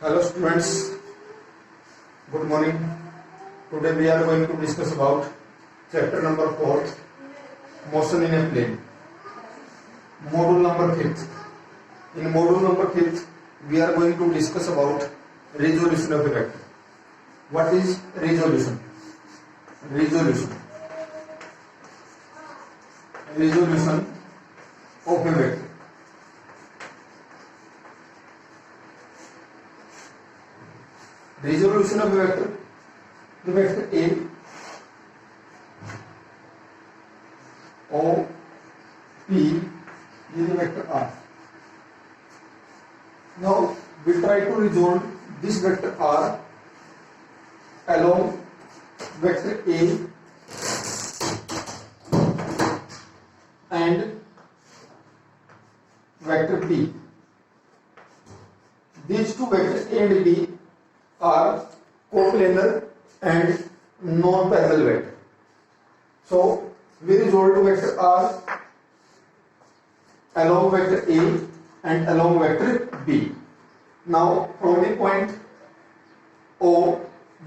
Hello students, good morning. Today we are going to discuss about chapter number 4, motion in a plane. Module number 5th. In module number 5th, we are going to discuss about resolution of a vector. What is resolution? Resolution of a vector. Resolution of a vector, the vector A, O, P is the vector R. Now we try to resolve this vector R along vector A and vector B. These two vectors A and B are coplanar and non-parallel vector. So we resolve vector R along vector A and along vector B. Now from the point O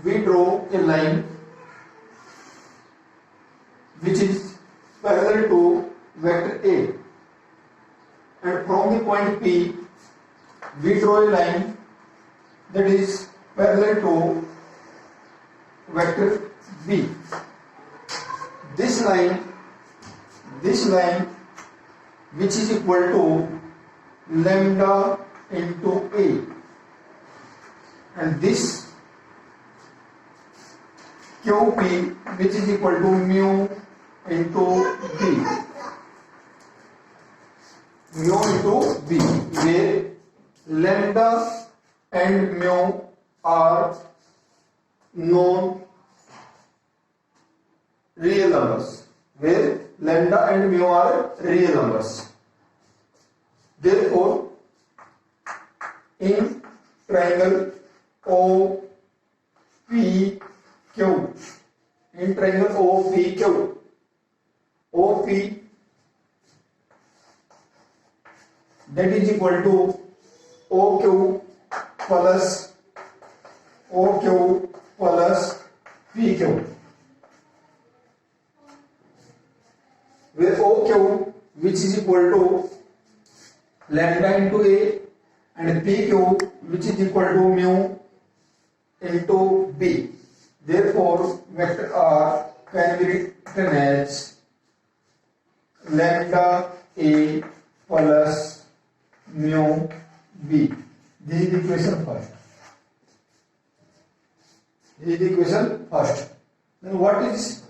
we draw a line which is parallel to vector A, and from the point P we draw a line that is parallel to vector B. This line which is equal to lambda into A, and this QP which is equal to mu into B, where lambda and mu are non-real numbers, where lambda and mu are real numbers. Therefore, in triangle OPQ, OP that is equal to OQ plus PQ, where OQ which is equal to lambda into A and PQ which is equal to mu into B. Therefore, vector R can be written as lambda A plus mu B. This is the equation first. Then what is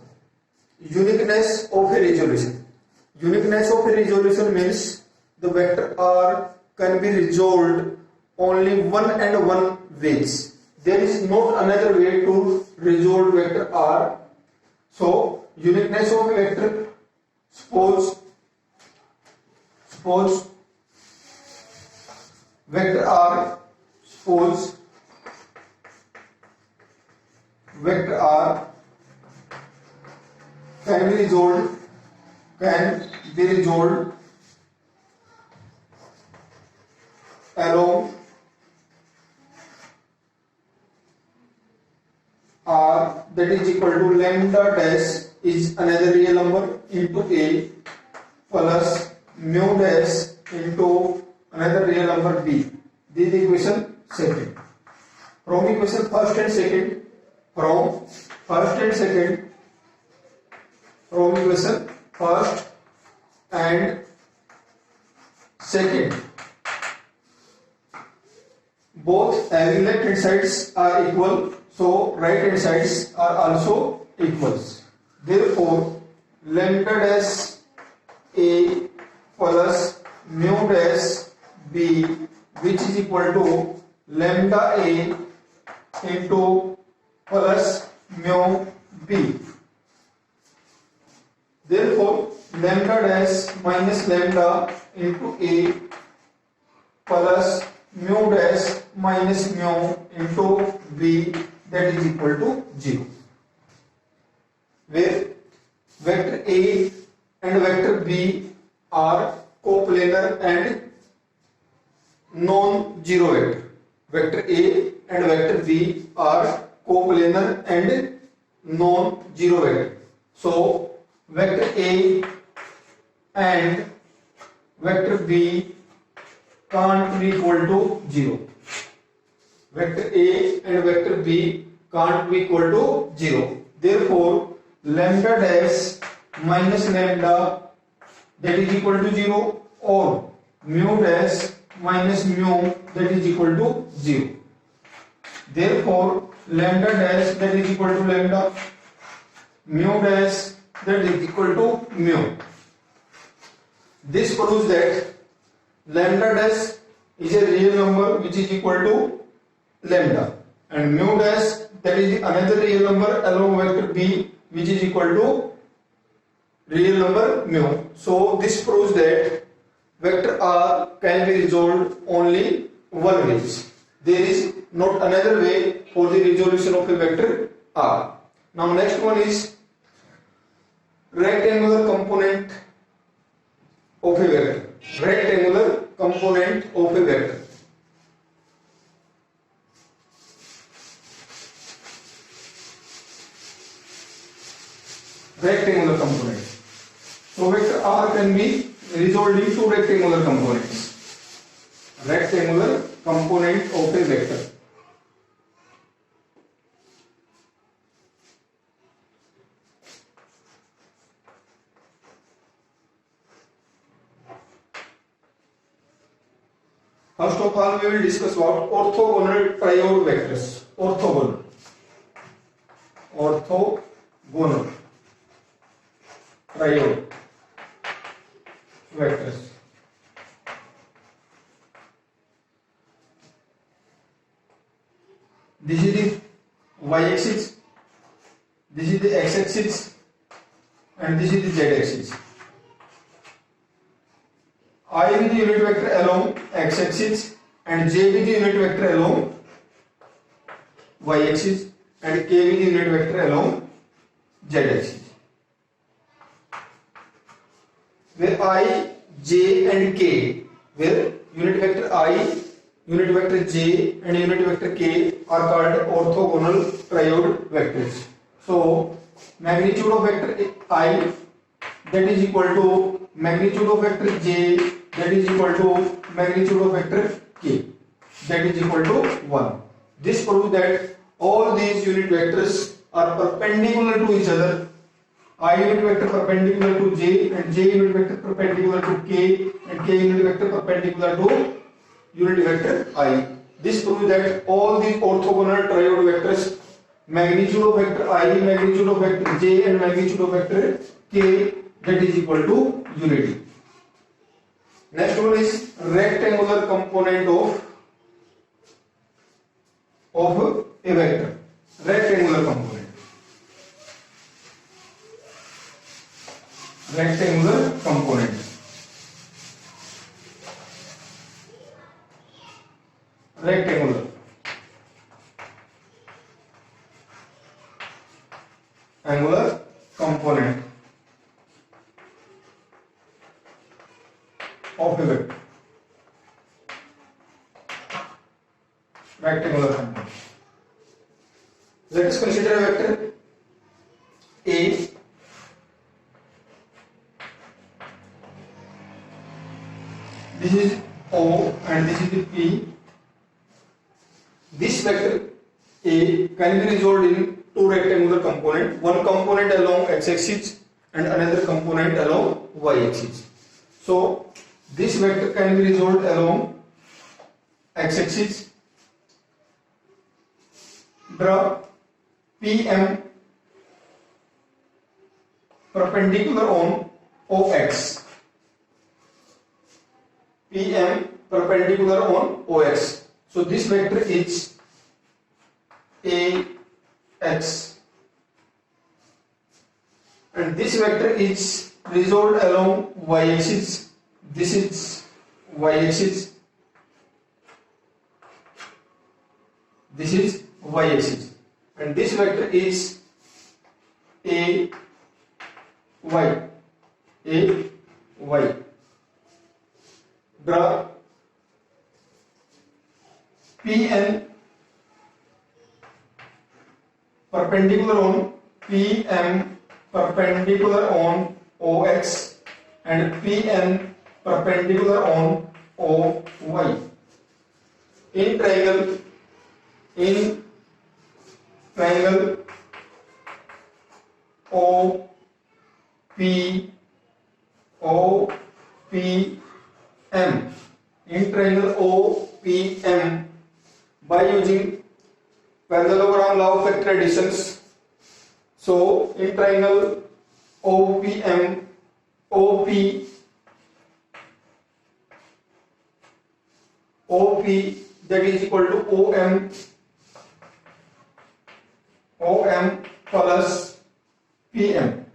uniqueness of a resolution? Uniqueness of a resolution means the vector R can be resolved only one and one ways. There is not another way to resolve vector R. So uniqueness of a vector, suppose vector R can be resolved along R that is equal to lambda dash is another real number into A plus mu dash into another real number B. This is equation second. From equation first and second, both having left hand sides are equal, so right hand sides are also equals. Therefore, lambda dash A plus mu dash B which is equal to lambda A into plus mu B. Therefore, lambda dash minus lambda into A plus mu dash minus mu into B, that is equal to 0. Where vector A and vector B are coplanar and non-zero vector. vector A and vector B are coplanar and non-zero vector. So vector A and vector B can't be equal to 0. Vector A and vector B can't be equal to 0. Therefore, lambda dash minus lambda that is equal to 0 or mu dash minus mu that is equal to 0. Therefore, lambda dash that is equal to lambda, mu dash that is equal to mu. This proves that lambda dash is a real number which is equal to lambda, and mu dash that is another real number along vector B which is equal to real number mu. So this proves that vector R can be resolved only one way. There is not another way for the resolution of a vector R. Now next one is rectangular component of a vector. Rectangular component of a vector. Rectangular component. So vector R can be resolved into rectangular components. Rectangular component of a vector. First of all, we will discuss about orthogonal triode vectors. Orthogonal triode vectors. This is the y-axis, this is the x-axis, and this is the z-axis. I with the unit vector along x-axis and j with the unit vector along y-axis and k with the unit vector along z-axis. Where I, j and k, where unit vector I, unit vector j and unit vector k are called orthogonal triode vectors. So magnitude of vector I that is equal to magnitude of vector j that is equal to magnitude of vector k that is equal to 1. This proves that all these unit vectors are perpendicular to each other. I unit vector perpendicular to j and j unit vector perpendicular to k and k unit vector perpendicular to unit vector I. This proves that all these orthogonal triode vectors, magnitude of vector I, magnitude of vector j and magnitude of vector k that is equal to unity. Next one is rectangular component of a vector. Rectangular component. Rectangular component. Rectangular. Angular component of a vector. Rectangular component. Let us consider a vector A. This is O and this is the P. This vector A can be resolved in two rectangular components, one component along x-axis and another component along y-axis. So this vector can be resolved along x-axis. Draw PM perpendicular on OX. PM perpendicular on OX. So this vector is AX and this vector is resolved along y-axis. This is y-axis. This is y-axis and this vector is AY. AY. Draw Pn perpendicular on Pm perpendicular on OX and Pn perpendicular on OY. In triangle OPM, in triangle OPM, by using parallelogram law of factor additions. So in triangle OPM, OP that is equal to OM plus PM,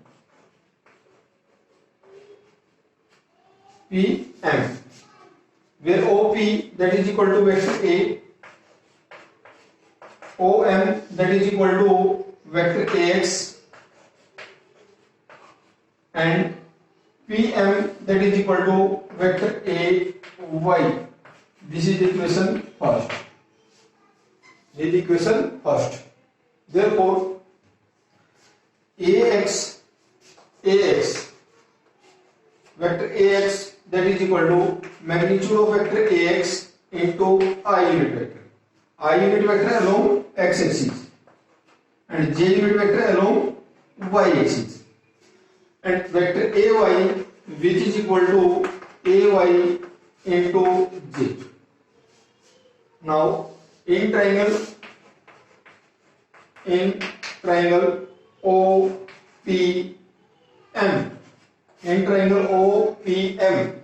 where OP that is equal to vector A, OM that is equal to vector AX, and PM that is equal to vector AY. This is the equation first. Therefore, AX vector AX that is equal to magnitude of vector AX into I unit vector. I unit vector along X axis and J unit vector along Y axis, and vector AY which is equal to AY into J. Now in triangle OPM,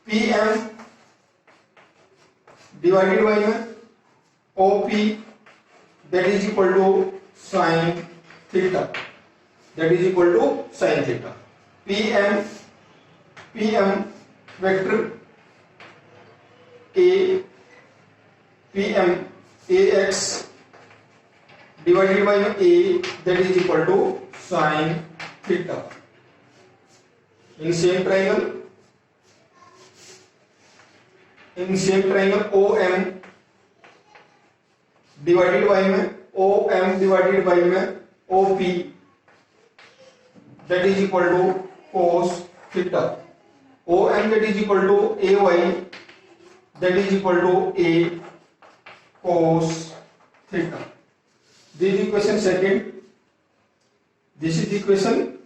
PM divided by OP that is equal to sin theta, PM vector PM AX divided by A that is equal to sin theta. In same triangle OM divided by OP that is equal to cos theta. OM that is equal to AY that is equal to A cos theta. This is equation second. This is equation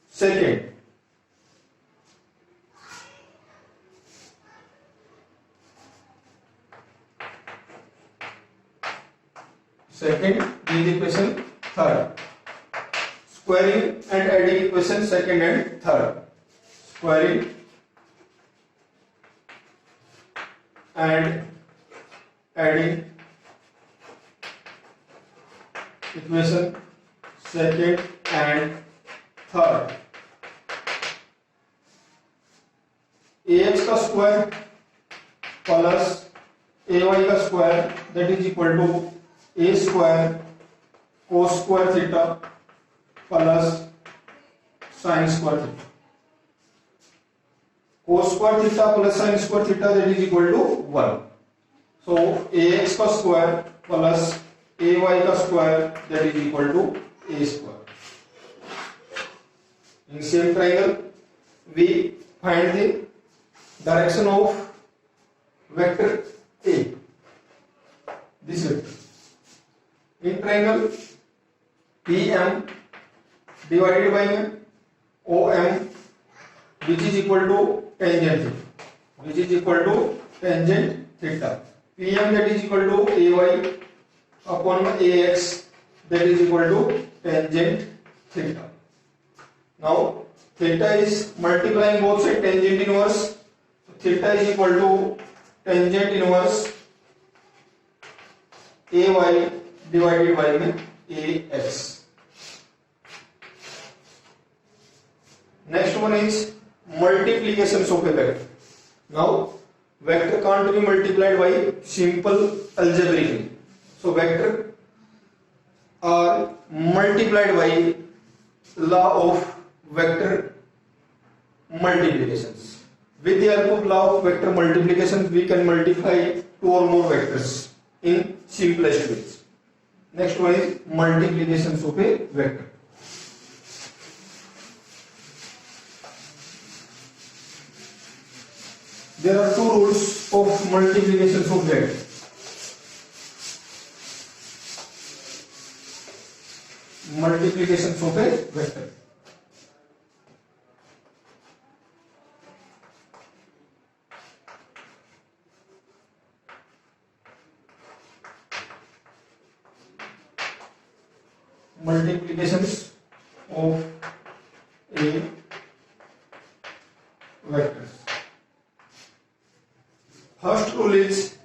second. This is equation third. Squaring and adding equation second and third. Squaring and adding equation second and third. AX का square plus AY का square that is equal to A square cos square theta plus sin square theta. Cos square theta plus sin square theta that is equal to 1. So AX का square plus AY का square that is equal to A square. In same triangle, we find the direction of vector A. This vector. In triangle PM divided by OM, which is equal to tangent theta. PM that is equal to AY upon AX that is equal to tangent theta. Now theta is multiplying both sides, tangent inverse. So theta is equal to tangent inverse AY divided by AX. Next one is multiplications of a vector. Now vector can't be multiplied by simple algebraically. So vector are multiplied by law of vector multiplications. With the help of law of vector multiplication, we can multiply two or more vectors in simplest ways. Next one is multiplication of a vector. There are two rules of multiplication of vector. Multiplication of a vector. Multiplications of a vectors. First rule is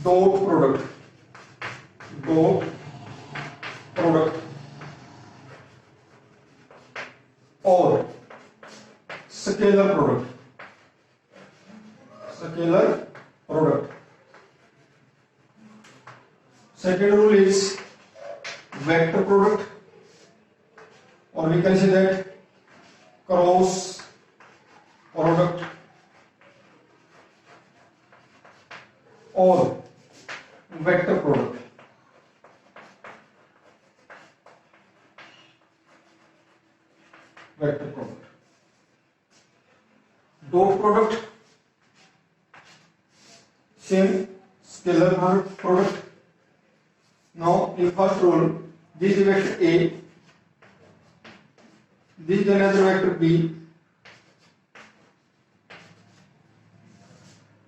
dot product. Dot product or scalar product. Scalar product. Second rule is vector product, or we can say that cross product or vector product. Vector product. Dot product, same scalar product. Now in first rule, this is vector A, this is another vector B.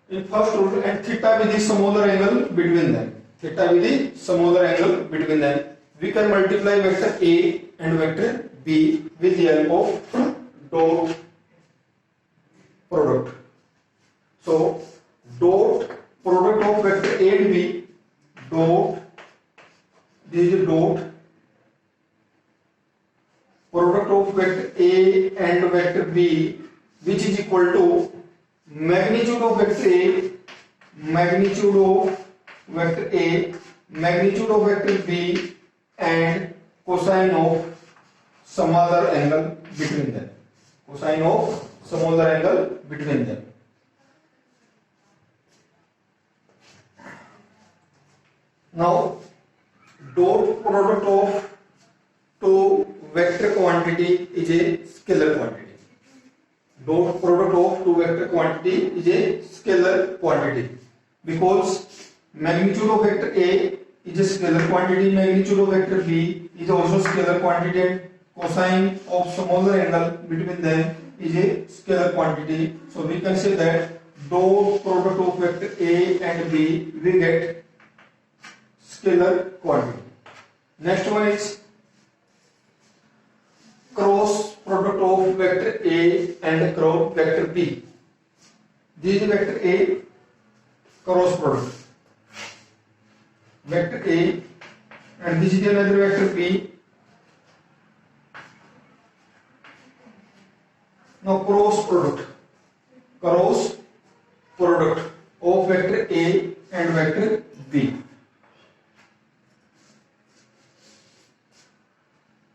In first rule, and theta with the smaller angle between them. Theta with the smaller angle between them. We can multiply vector A and vector B with the help of dot product. So dot product of vector A and B, dot, this is dot product of vector A and vector B, which is equal to magnitude of vector A, magnitude of vector A, magnitude of vector B, and cosine of some other angle between them. Cosine of some other angle between them. Now, dot product of two vector quantity is a scalar quantity. Dot product of two vector quantity is a scalar quantity, because magnitude of vector A is a scalar quantity, magnitude of vector B is also scalar quantity, and cosine of smaller angle between them is a scalar quantity. So we can say that dot product of vector A and B we get scalar quantity. Next one is cross product of vector A and cross vector B. This is vector A, cross product vector A, and this is another vector B. Now cross product of vector A and vector B.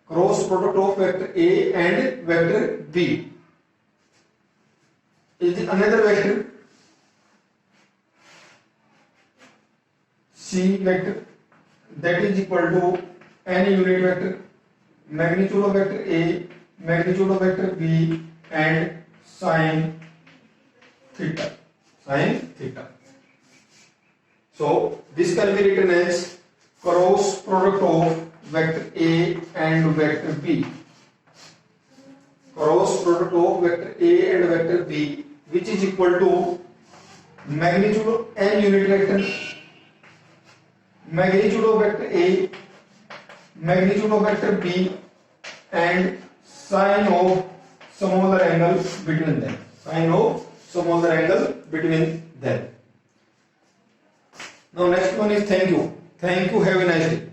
Cross product of vector A and vector B is another vector C vector, that is equal to any unit vector, magnitude of vector A, magnitude of vector B, and sine theta. So this can be written as cross product of vector A and vector B. Cross product of vector A and vector B, which is equal to magnitude of n unit vector, magnitude of vector A, magnitude of vector B, and sine of some other angle between them. Sine of some other angle between them. Now next one is thank you. Thank you. Have a nice day.